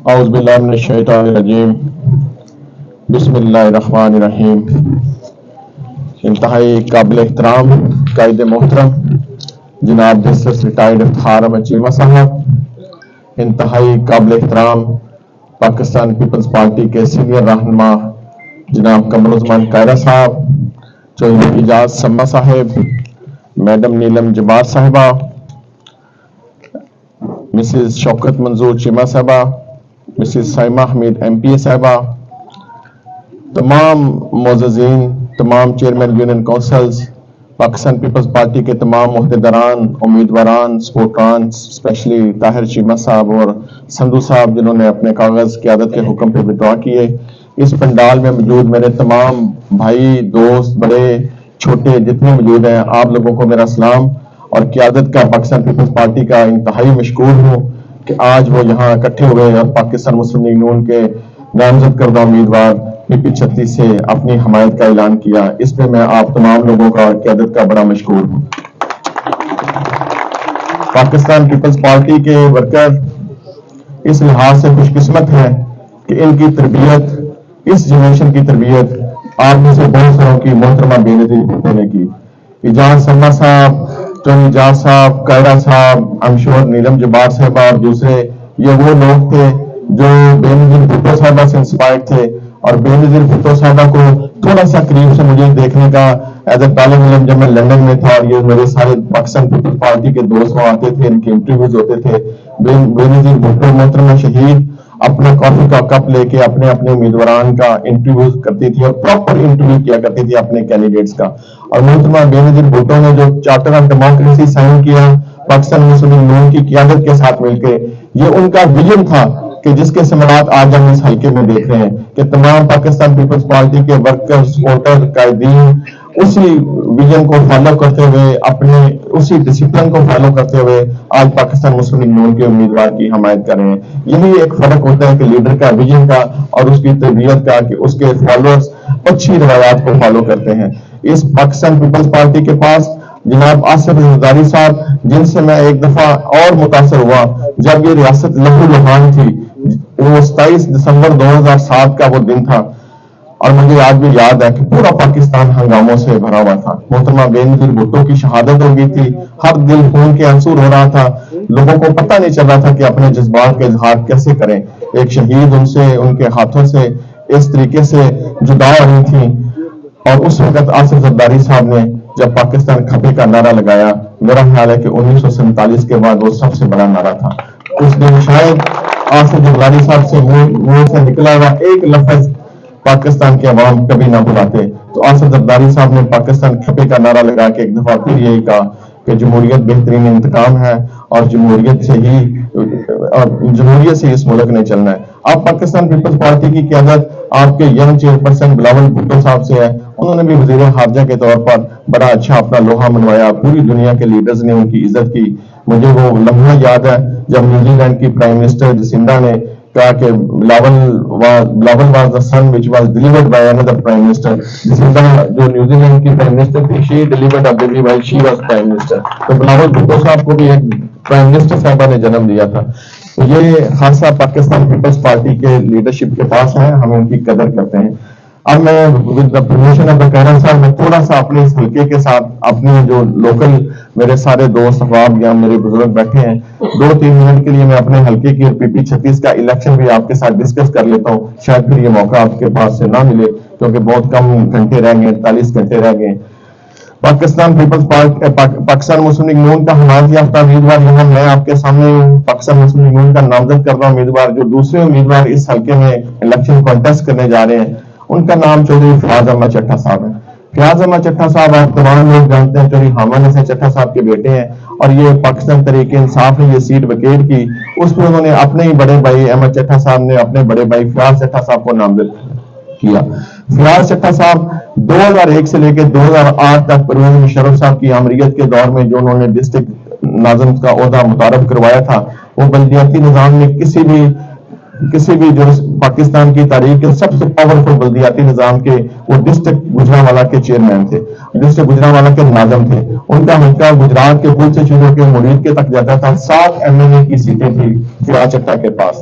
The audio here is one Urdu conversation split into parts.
اعوذ باللہ من الشیطان الرجیم بسم اللہ الرحمن الرحیم۔ انتہائی قابل احترام قائد محترم جناب جسٹس ریٹائرڈ افتخار احمد چیمہ صاحب، انتہائی قابل احترام پاکستان پیپلز پارٹی کے سینئر رہنما جناب قمر الزمان قائرہ صاحب، چودھری اعجاز سما صاحب، میڈم نیلم جبار صاحبہ، مسز شوکت منظور چیمہ صاحبہ، Mrs Saima Hameed M P A صاحبہ، تمام معززین، تمام chairman union councils, Pakistan Peoples Party کے تمام عہدیداران، امیدواران، سپورٹران، اسپیشلی طاہر چیمہ صاحب اور سندھو صاحب جنہوں نے اپنے کاغذ قیادت کے حکم پہ ودعا کیے، اس پنڈال میں موجود میرے تمام بھائی، دوست، بڑے چھوٹے جتنے موجود ہیں، آپ لوگوں کو میرا سلام اور قیادت کا پاکستان پیپلز پارٹی کا انتہائی مشکور ہوں کہ آج وہ یہاں اکٹھے ہوئے اور پاکستان مسلم لیگ نون کے نامزد کردہ امیدوار پی پی 36 سے اپنی حمایت کا اعلان کیا۔ اس پہ میں آپ تمام لوگوں کا اور قیادت کا بڑا مشکور ہوں۔ پاکستان پیپلز پارٹی کے ورکر اس لحاظ سے خوش قسمت ہیں کہ ان کی تربیت، اس جنریشن کی تربیت آپ میں سے بہت ساروں کی محترمہ بے نظیر ہونے کی، اعجاز سما صاحب، ٹونی اعجاز صاحب، قائرہ صاحب، امشور نیلم جبار صاحبہ اور دوسرے، یہ وہ لوگ تھے جو بے نظیر بھٹو صاحبہ سے انسپائرڈ تھے، اور بے نظیر بھٹو صاحبہ کو تھوڑا سا قریب سے مجھے دیکھنے کا ایز اے طالب علم جب میں لندن میں تھا، اور یہ میرے سارے پاکستان پیپلز پارٹی کے دوست وہاں آتے تھے، ان کے انٹرویوز ہوتے تھے، بے نظیر بھٹو محترمہ شہید اپنا کافی کا کپ لے کے اپنے امیدواران کا انٹرویو کرتی تھی اور پراپر انٹرویو کیا کرتی تھی اپنے کینڈیڈیٹس کا۔ اور محترمہ بے نظیر بھٹو نے جو چارٹر آف ڈیموکریسی سائن کیا پاکستان مسلم لیگ نون کی قیادت کے ساتھ مل کے، یہ ان کا ویژن تھا کہ جس کے ثمرات آج ہم اس حلقے میں دیکھ رہے ہیں کہ تمام پاکستان پیپلز پارٹی کے ورکر، سپورٹر، قائدین اسی ویژن کو فالو کرتے ہوئے، اپنے اسی ڈسپلن کو فالو کرتے ہوئے آج پاکستان مسلم لیگ نون کے امیدوار کی حمایت کر رہے ہیں۔ یہی ایک فرق ہوتا ہے کہ لیڈر کا ویژن کا اور اس کی تربیت کا، کہ اس کے فالوورز اچھی روایات کو فالو کرتے ہیں۔ اس پاکستان پیپلز پارٹی کے پاس جناب آصف زرداری صاحب، جن سے میں ایک دفعہ اور متاثر ہوا جب یہ ریاست لہو لہان تھی، وہ 27 دسمبر 2007 کا وہ دن تھا، اور مجھے آج بھی یاد ہے کہ پورا پاکستان ہنگاموں سے بھرا ہوا تھا۔ محترمہ بے نظیر بھٹو کی شہادت ہو گئی تھی، ہر دل خون کے آنسو رو رہا تھا، لوگوں کو پتہ نہیں چل رہا تھا کہ اپنے جذبات کا اظہار کیسے کریں۔ ایک شہید ان کے ہاتھوں سے اس طریقے سے جدا ہو رہی تھی، اور اس وقت آصف زرداری صاحب نے جب پاکستان کھپے کا نعرہ لگایا، میرا خیال ہے کہ 1947 کے بعد وہ سب سے بڑا نعرہ تھا۔ اس دن شاید آصف زرداری صاحب سے منہ سے نکلا ہوا ایک لفظ پاکستان کے عوام کبھی نہ بھلاتے، تو آصف زرداری صاحب نے پاکستان کھپے کا نعرہ لگا کے ایک دفعہ پھر یہی کہا کہ جمہوریت بہترین انتقام ہے، اور جمہوریت سے اس ملک نے چلنا ہے۔ اب پاکستان پیپلز پارٹی کی قیادت آپ کے ینگ چیئرپرسن بلاول بھٹو صاحب سے ہے، انہوں نے بھی وزیر خارجہ کے طور پر بڑا اچھا اپنا لوہا منوایا، پوری دنیا کے لیڈرز نے ان کی عزت کی۔ مجھے وہ لمحہ یاد ہے جب نیوزی لینڈ کی پرائم منسٹر جسنڈا نے کہا کہ Bilawal was the son which was delivered by another prime minister۔ جسنڈا جو نیوزی لینڈ کی پرائم منسٹر تھی، she delivered a baby while she was prime minister۔ تو بلاول بھٹو صاحب کو بھی ایک پرائم منسٹر صاحبہ نے جنم دیا تھا۔ تو یہ خاصا پاکستان پیپلز پارٹی کے لیڈرشپ کے پاس ہے، ہم ان کی قدر کرتے ہیں۔ اب میں with the permission of the Kaira صاحب، میں تھوڑا سا اپنے اس حلقے کے ساتھ اپنے جو لوکل میرے سارے دوست احباب یا میرے بزرگ بیٹھے ہیں، 2-3 منٹ کے لیے میں اپنے حلقے کی پی پی 36 کا الیکشن بھی آپ کے ساتھ ڈسکس کر لیتا ہوں۔ شاید پھر یہ موقع آپ کے پاس سے نہ ملے کیونکہ بہت کم گھنٹے رہ گئے، 48 گھنٹے رہ گئے۔ پاکستان پیپلز پارٹی، پاکستان مسلم لیگ نون کا حمایت یافتہ امیدوار یہاں میں آپ کے سامنے ہوں۔ پاکستان مسلم لیگ نون کا نامزد کردہ امیدوار جو دوسرے امیدوار اس حلقے میں الیکشن کانٹیسٹ کرنے جا رہے ہیں، ان کا نام چودھری فیاض احمد چٹھا صاحب ہے۔ فیاض احمد چٹھا صاحب آپ تمام لوگ جانتے ہیں، چودھری حامد حسین چٹھا صاحب کے بیٹے ہیں، اور یہ پاکستان تحریک انصاف نے یہ سیٹ ویکیٹ کی، اس میں انہوں نے اپنے ہی بڑے بھائی احمد چٹھا صاحب نے اپنے بڑے بھائی فیاض چٹھا صاحب کو نامزد کیا۔ فیاض چٹھا صاحب 2001 سے لے کے 2008 تک پرویز مشرف صاحب کی آمریت کے دور میں جو انہوں نے ڈسٹرکٹ ناظم کا عہدہ متعارف کروایا تھا، وہ بلدیاتی نظام میں کسی بھی جو پاکستان کی تاریخ کے سب سے پاورفل بلدیاتی نظام کے وہ ڈسٹرکٹ گجرانوالہ کے چیئرمین تھے، ڈسٹرکٹ گجرانوالہ کے ناظم تھے۔ ان کا حلقہ گجرات کے پل سے شروع کے مرید کے تک جاتا تھا، 7 MLA کی سیٹیں تھی فیاض چٹھا کے پاس۔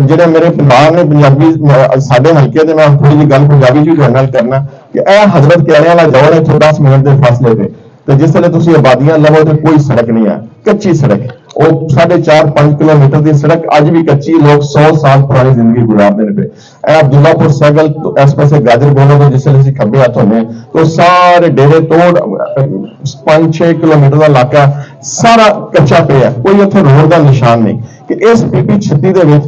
ਜਿਹੜੇ ਮੇਰੇ ਪਰਿਵਾਰ ਨੇ ਪੰਜਾਬੀ ਸਾਡੇ ਹਲਕੇ ਦੇ, ਮੈਂ ਥੋੜੀ ਜਿਹੀ ਗੱਲ ਪੰਜਾਬੀ ਚ ਤੁਹਾਡੇ ਨਾਲ ਕਰਨਾ ਕਿ ਇਹ ਹਜ਼ਰਤ ਕਹਿਣੇ ਵਾਲਾ ਦੌਰ ਹੈ 10 ਮਿੰਟ ਦੇ ਫਾਸਲੇ ਤੇ ਜਿਸ ਵੇਲੇ ਤੁਸੀਂ ਆਬਾਦੀਆਂ ਲਵੋ ਤੇ ਕੋਈ ਸੜਕ ਨਹੀਂ ਹੈ, ਕੱਚੀ ਸੜਕ, ਉਹ 4.5 ਕਿਲੋਮੀਟਰ ਦੀ ਸੜਕ ਅੱਜ ਵੀ ਕੱਚੀ, ਲੋਕ 100 ਸਾਲ ਪੁਰਾਣੀ ਜ਼ਿੰਦਗੀ ਗੁਜ਼ਾਰਦੇ ਨੇ। ਇਹ ਅਬਦੁੱਲਾਪੁਰ ਸੈਗਲ ਇਸ ਪਾਸੇ ਗਾਜਰ ਬੋਲੋ ਤੋਂ ਜਿਸ ਵੇਲੇ ਅਸੀਂ ਖੱਬੇ ਹੱਥ ਹੁੰਦੇ ਤਾਂ ਸਾਰੇ ਡੇਰੇ ਤੋੜ 5-6 ਕਿਲੋਮੀਟਰ ਦਾ ਇਲਾਕਾ ਸਾਰਾ ਕੱਚਾ ਪਿਆ, ਕੋਈ ਉੱਥੇ ਰੋਡ ਦਾ ਨਿਸ਼ਾਨ ਨਹੀਂ ਕਿ ਇਸ PP 36 ਦੇ ਵਿੱਚ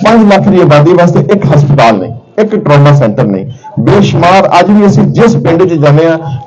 5 ਲੱਖ ਦੀ ਆਬਾਦੀ ਵਾਸਤੇ ਇੱਕ ਹਸਪਤਾਲ ਨਹੀਂ, ਇੱਕ ਟਰਾਮਾ ਸੈਂਟਰ ਨਹੀਂ। ਬੇਸ਼ੁਮਾਰ ਅੱਜ ਵੀ ਅਸੀਂ ਜਿਸ ਪਿੰਡ 'ਚ ਜਾਂਦੇ ਆ,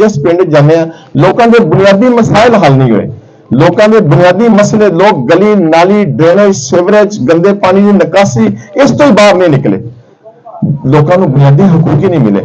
ਜਿਸ ਪਿੰਡ 'ਚ ਜਾਂਦੇ ਆ ਲੋਕਾਂ ਦੇ ਬੁਨਿਆਦੀ ਮਸਾਇਲ ਹੱਲ ਨਹੀਂ ਹੋਏ, ਲੋਕਾਂ ਦੇ ਬੁਨਿਆਦੀ ਮਸਲੇ, ਲੋਕ ਗਲੀ ਨਾਲੀ ਡਰੇਨੇਜ ਸੀਵਰੇਜ ਗੰਦੇ ਪਾਣੀ ਦੀ ਨਿਕਾਸੀ ਇਸ ਤੋਂ ਹੀ ਬਾਹਰ ਨਹੀਂ ਨਿਕਲੇ, ਲੋਕਾਂ ਨੂੰ ਬੁਨਿਆਦੀ ਹਕੂਕ ਹੀ ਨਹੀਂ ਮਿਲੇ।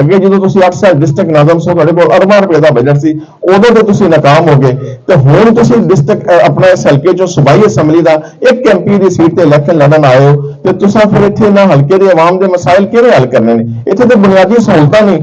ਅੱਗੇ ਜਦੋਂ ਤੁਸੀਂ 8 ਸਾਲ ਡਿਸਟ੍ਰਿਕਟ ਨਾਜ਼ਮ ਸੋ ਤੁਹਾਡੇ ਕੋਲ ਅਰਬਾਂ ਰੁਪਏ ਦਾ ਬਜਟ ਸੀ, ਉਦੋਂ ਤੇ ਤੁਸੀਂ ਨਾਕਾਮ ਹੋ ਗਏ ਤੇ ਹੁਣ ਤੁਸੀਂ ਡਿਸਟ੍ਰਿਕਟ ਆਪਣਾ ਇਸ ਹਲਕੇ ਚੋਂ ਸੂਬਾਈ ਅਸੈਂਬਲੀ ਦਾ ਇੱਕ MP ਦੀ ਸੀਟ ਤੇ ਇਲੈਕਸ਼ਨ ਲੜਨ ਆਏ ਹੋ ਤੇ ਤੁਸੀਂ ਫਿਰ ਇੱਥੇ ਨਾ ਹਲਕੇ ਦੇ ਆਵਾਮ ਦੇ ਮਸਾਇਲ ਕਿਵੇਂ ਹੱਲ ਕਰਨੇ ਨੇ? ਇੱਥੇ ਤੇ ਬੁਨਿਆਦੀ ਸਹੂਲਤਾਂ ਨਹੀਂ।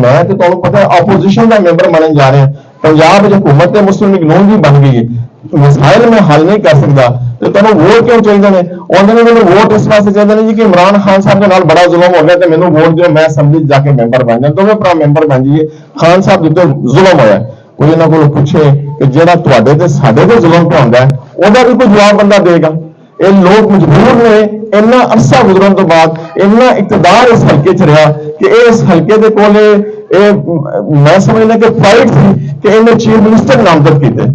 ਮੈਂ ਤੇ ਤੁਹਾਨੂੰ ਪਤਾ ਹੈ ਆਪੋਜੀਸ਼ਨ ਦਾ ਮੈਂਬਰ ਬਣਨ ਜਾ ਰਿਹਾ, ਪੰਜਾਬ ਵਿੱਚ ਹਕੂਮਤ ਤੇ ਮੁਸਲਿਮ ਲੀਗ ਨੂਨ ਵੀ ਬਣ ਗਈ ਹੈ, ਮਸਾਇਲ ਮੈਂ ਹੱਲ ਨਹੀਂ ਕਰ ਸਕਦਾ ਤੇ ਤੁਹਾਨੂੰ ਵੋਟ ਕਿਉਂ ਚਾਹੀਦੇ ਨੇ? ਉਹਨਾਂ ਨੇ ਮੈਨੂੰ ਵੋਟ ਇਸ ਵਾਸਤੇ ਚਾਹੀਦੇ ਨੇ ਜੀ ਕਿ ਇਮਰਾਨ ਖਾਨ ਸਾਹਿਬ ਦੇ ਨਾਲ ਬੜਾ ਜ਼ੁਲਮ ਹੋ ਗਿਆ ਤੇ ਮੈਨੂੰ ਵੋਟ ਦਿਓ, ਮੈਂ ਅਸੈਂਬਲੀ 'ਚ ਜਾ ਕੇ ਮੈਂਬਰ ਬਣ ਜਾਵਾਂ, ਦੋਵੇਂ ਭਰਾ ਮੈਂਬਰ ਬਣ ਜਾਈਏ। ਖਾਨ ਸਾਹਿਬ ਦੇ ਉੱਤੇ ਜ਼ੁਲਮ ਹੋਇਆ, ਕੋਈ ਇਹਨਾਂ ਕੋਲ ਪੁੱਛੇ ਕਿ ਜਿਹੜਾ ਤੁਹਾਡੇ ਤੇ ਸਾਡੇ ਤੇ ਜ਼ੁਲਮ ਢਾਉਂਦਾ ਹੈ ਉਹਦਾ ਵੀ ਕੋਈ ਜਵਾਬ ਬੰਦਾ ਦੇਗਾ। ਇਹ ਲੋਕ ਮਜਬੂਰ ਨੇ, ਇੰਨਾ ਅਰਸਾ ਗੁਜ਼ਰਨ ਤੋਂ ਬਾਅਦ ਇੰਨਾ ਇਕਤਦਾਰ ਇਸ ਹਲਕੇ 'ਚ ਰਿਹਾ ਕਿ ਇਸ ਹਲਕੇ ਦੇ ਕੋਲ ਇਹ ਮੈਂ ਸਮਝਦਾ ਕਿ ਫਾਈਟ ਸੀ ਕਿ ਇਹਨੇ ਚੀਫ ਮਿਨਿਸਟਰ ਨਾਮਜ਼ਦ ਕੀਤੇ।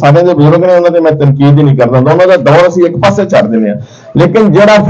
ਸਾਰੇ ਦੇ ਬਜ਼ੁਰਗ ਨੇ ਉਹਨਾਂ ਤੇ ਮੈਂ ਤਨਕੀਦ ਹੀ ਨਹੀਂ ਕਰਦਾ, ਉਹਨਾਂ ਦਾ ਦੌਰ ਅਸੀਂ ਇੱਕ ਪਾਸੇ ਛੱਡ ਦਿੰਦੇ ਆ। ਲੇਕਿਨ ਜਿਹੜਾ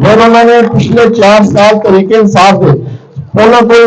ਫਿਰ ਉਹਨਾਂ ਨੇ ਪਿਛਲੇ 4 ਸਾਲ ਤਰੀਕੇ ਇਨਸਾਫ ਦੇ ਉਹਨਾਂ ਕੋਲ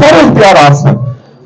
ਸਾਰੇ ਇਖਤਿਆਰਾਤ ਸਨ।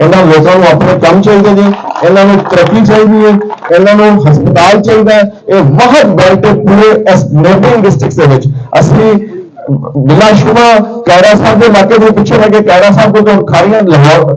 ਇਹਨਾਂ ਲੋਕਾਂ ਨੂੰ ਆਪਣੇ ਕੰਮ ਚਾਹੀਦੇ ਜੀ, ਇਹਨਾਂ ਨੂੰ ਤਰੱਕੀ ਚਾਹੀਦੀ ਹੈ, ਇਹਨਾਂ ਨੂੰ ਹਸਪਤਾਲ ਚਾਹੀਦਾ ਹੈ। ਇਹ ਬਹੁਤ ਬੈਲਟ ਪੂਰੇ ਇਸ ਨੇਬਰਿੰਗ ਡਿਸਟ੍ਰਿਕਟ ਦੇ ਵਿੱਚ ਅਸੀਂ ਬਿਲਾਸ਼ੁਬਾ ਕਾਇਰਾ ਸਾਹਿਬ ਦੇ ਇਲਾਕੇ ਦੇ ਪਿੱਛੇ ਲੱਗੇ ਕਾਇਰਾ ਸਾਹਿਬ ਕੋਲ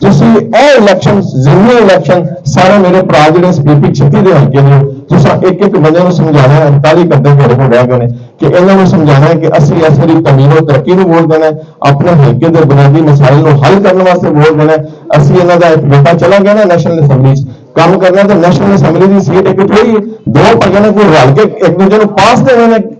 ਤੁਸੀਂ ਇਹ ਇਲੈਕਸ਼ਨ ਜ਼ਿਮਨੀ ਇਲੈਕਸ਼ਨ ਸਾਰੇ ਮੇਰੇ ਭਰਾ ਜਿਹੜੇ PP 36 ਦੇ ਹਲਕੇ ਨੇ ਤੁਸੀਂ ਇੱਕ ਇੱਕ ਬੰਦੇ ਨੂੰ ਸਮਝਾਣਾ ਹੈ, 48 ਘੰਟੇ ਤੁਹਾਡੇ ਕੋਲ ਰਹਿ ਗਏ ਨੇ ਕਿ ਇਹਨਾਂ ਨੂੰ ਸਮਝਾਣਾ ਹੈ ਕਿ ਅਸੀਂ ਇਸ ਵਾਰੀ ਤਮੀਨੋ ਤਰੱਕੀ ਨੂੰ ਵੋਟ ਦੇਣਾ, ਆਪਣੇ ਹਲਕੇ ਦੇ ਬੁਨਿਆਦੀ ਮਸਾਇਲ ਨੂੰ ਹੱਲ ਕਰਨ ਵਾਸਤੇ ਵੋਟ ਦੇਣਾ। ਅਸੀਂ ਇਹਨਾਂ ਦਾ ਇੱਕ ਬੇਟਾ ਚਲਾ ਗਿਆ ਨਾ ਨੈਸ਼ਨਲ ਅਸੈਂਬਲੀ 'ਚ ਕੰਮ ਕਰਨਾ ਤੇ ਨੈਸ਼ਨਲ ਅਸੈਂਬਲੀ ਦੀ ਸੀਟ ਇੱਕ ਥੋੜੀ ਦੋ ਭਾਈਆਂ ਨੇ ਕੋਈ ਰਲ ਕੇ ਇੱਕ ਦੂਜੇ ਨੂੰ ਪਾਸ ਦੇਣੇ ਨੇ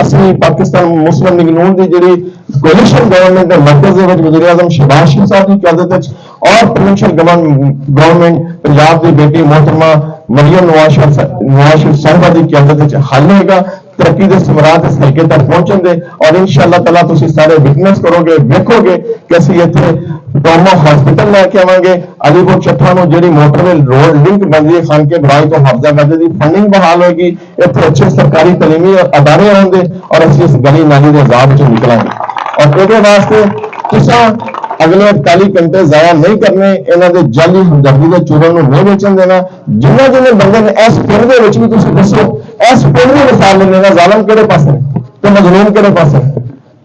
اسی پاکستان مسلم لیگ نون کی جڑی کولیشن گورنمنٹ ہے مرکز وزیر اعظم شہباز شریف صاحب کی قیادت اور پروونشل گورنمنٹ پنجاب کی بیٹی محترمہ مریم نواز شریف صاحبہ کی قیادت حل ہوئے گا ترقی کے ثمرات اس حلقے تک پہنچن دے اور انشاءاللہ تعالیٰ تسی سارے وٹنس کرو گے دیکھو گے کہ اسی اتنے ٹوما ہاسپٹل لے کے آواں گے علی پور چٹھا نو جڑی موٹر وے روڈ لنک بن رہی ہے خان کے برائی تو حافظہ گاجے دی فنڈنگ بحال ہوئے گی اتنے اچھے سرکاری تعلیمی ادارے آن دے اور اسی اس گلی نالی کے عذاب چ نکلیں گے اور یہ واسطے تساں اگلے 48 گھنٹے ضائع نہیں کرنے انہاں دے جعلی ہمدردی دے چوروں نو نہیں بیچن دینا جنہیں بندے نے اس پنڈ دے وچ بھی تسی دسو اس پنڈ دی مثال لے لینا ظالم کہڑے پاسے تو مظلوم کہڑے پاسے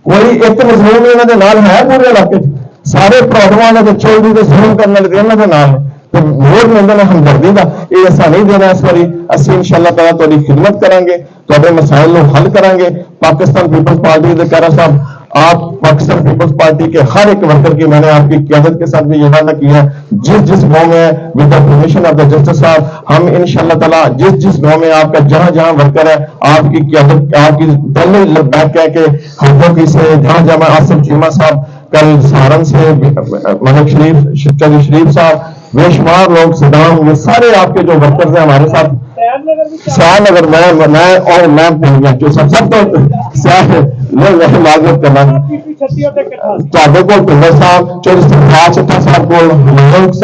کوئی ایک مظلوم انہاں دے نال ہے پورے علاقے سارے پروگرام دے چوری دے ظلم کرنے والے انہاں دے نال تو ووٹ ملتے ہیں ہمدردی کا یہ ایسا نہیں دینا اس باری اسی انشاءاللہ تعالیٰ تھوڑی خدمت کریں گے تھوڑے مسائل کو حل کریں گے پاکستان پیپلز پارٹی کے کہہ رہا صاحب آپ پاکستان پیپلز پارٹی کے ہر ایک ورکر کی میں نے آپ کی قیادت کے ساتھ بھی یہ وعدہ کیا ہے جس گاؤں میں with the permission of the justice صاحب ہم انشاءاللہ تعالیٰ جس گاؤں میں آپ کا جہاں ورکر ہے آپ کی قیادت آپ کی پہلے بیٹھ کے حلقوں کی سے جہاں آصف چیمہ صاحب کل سہارن سے ملک شریف چودھری شریف صاحب بے شمار لوگ صدام یہ سارے آپ کے جو ورکرز ہیں ہمارے ساتھ سیاح نگر میں جو سب تو سیاح معذرت کرنا کو پنڈر صاحب چودھری چٹھا صاحب کو صاحب